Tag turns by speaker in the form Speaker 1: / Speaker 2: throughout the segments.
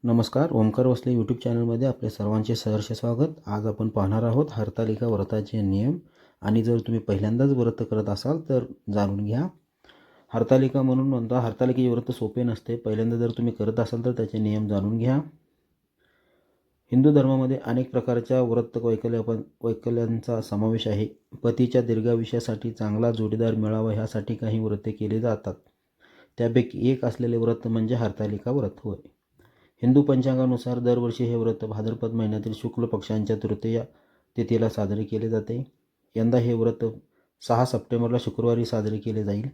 Speaker 1: नमस्कार. ओमकार वसले यूट्यूब चॅनलमध्ये आपले सर्वांचे सहर्ष स्वागत. आज आपण पाहणार आहोत हरतालिका व्रताचे नियम. आणि जर तुम्ही पहिल्यांदाच व्रत करत असाल तर जाणून घ्या. हरतालिका म्हणून म्हणता हरतालिकेचे व्रत सोपे नसते. पहिल्यांदा जर तुम्ही करत असाल तर त्याचे नियम जाणून घ्या. हिंदू धर्मामध्ये अनेक प्रकारच्या व्रत वैकल्यांचा समावेश आहे. पतीच्या दीर्घायुष्यासाठी चांगला जोडीदार मिळावा ह्यासाठी काही व्रते केली जातात. त्यापैकी एक असलेले व्रत म्हणजे हरतालिका व्रत होय. हिंदू पंचांगानुसार दरवर्षी हे व्रत भाद्रपद महिन्यातील शुक्ल पक्षांच्या तृतीया तिथीला साजरे केले जाते. यंदा हे व्रत 6 सप्टेंबरला शुक्रवारी साजरे केले जाईल.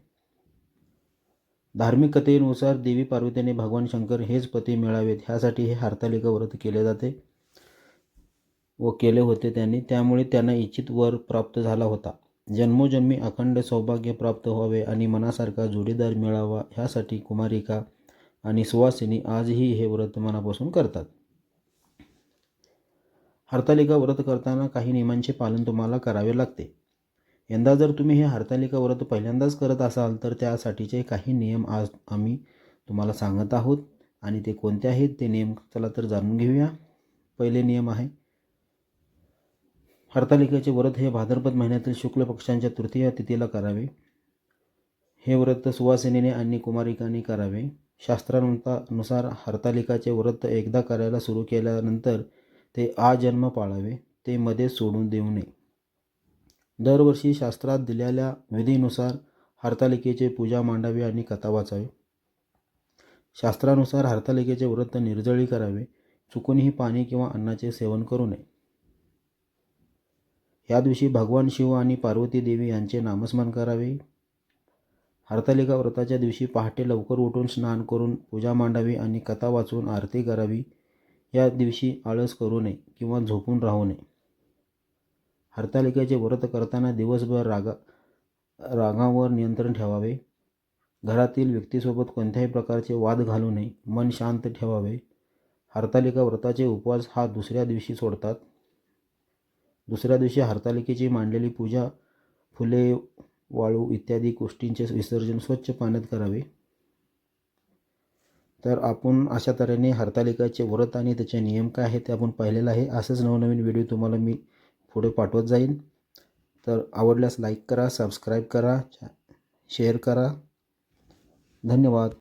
Speaker 1: धार्मिक कथेनुसार देवी पार्वतीने भगवान शंकर हेच पती मिळावेत ह्यासाठी हे हरतालिका व्रत केले जाते व केले होते त्यांनी. त्यामुळे त्यांना इच्छित वर प्राप्त झाला होता. जन्मोजन्मी अखंड सौभाग्य प्राप्त व्हावे आणि मनासारखा जोडीदार मिळावा ह्यासाठी कुमारिका आणि सुवासिनी आजही हे व्रत मनापासून करतात. हरतालिका व्रत करताना काही नियमांचे पालन तुम्हाला करावे लागते. यंदा जर तुम्ही हे हरतालिका व्रत पहिल्यांदाच करत असाल तर त्यासाठीचे काही नियम आज आम्ही तुम्हाला सांगत आहोत. आणि ते कोणते आहेत ते नियम चला तर जाणून घेऊया. पहिले नियम आहे, हरतालिकेचे व्रत हे भाद्रपद महिन्यातील शुक्ल पक्षांच्या तृतीय तिथीला करावे. हे व्रत सुवासिनीने आणि कुमारिकांनी करावे. शास्त्रानुसार हरतालिकाचे व्रत एकदा करायला सुरू केल्यानंतर ते आजन्म पाळावे. ते मध्ये सोडून देऊ नये. दरवर्षी शास्त्रात दिलेल्या विधीनुसार हरतालिकेचे पूजा मांडावी आणि कथा वाचावी. शास्त्रानुसार हरतालिकेचे व्रत निर्जळी करावे. चुकूनही पाणी किंवा अन्नाचे सेवन करू नये. या दिवशी भगवान शिव आणि पार्वती देवी यांचे नामस्मरण करावे. हरतालिका व्रताच्या दिवशी पहाटे लवकर उठून स्नान करून पूजा मांडावी आणि कथा वाचून आरती करावी. या दिवशी आळस करू नये किंवा झोपून राहू नये. हरतालिकेचे व्रत करताना दिवसभर रागावर नियंत्रण ठेवावे. घरातील व्यक्तीसोबत कोणत्याही प्रकारचे वाद घालू नये. मन शांत ठेवावे. हरतालिका व्रताचे उपवास हा दुसऱ्या दिवशी सोडतात. दुसऱ्या दिवशी हरतालिकेची मांडलेली पूजा, फुले, वाळू इत्यादी गोष्टींचे विसर्जन स्वच्छ पाण्यात करावे. तर आपण अशा तऱ्हेने हरतालिकाचे व्रत आणि त्याचे नियम काय आहेत ते आपण पाहिलेलं आहे. असंच नवनवीन व्हिडिओ तुम्हाला मी पुढे पाठवत जाईन. तर आवडल्यास लाईक करा, सबस्क्राईब करा, शेअर करा. धन्यवाद.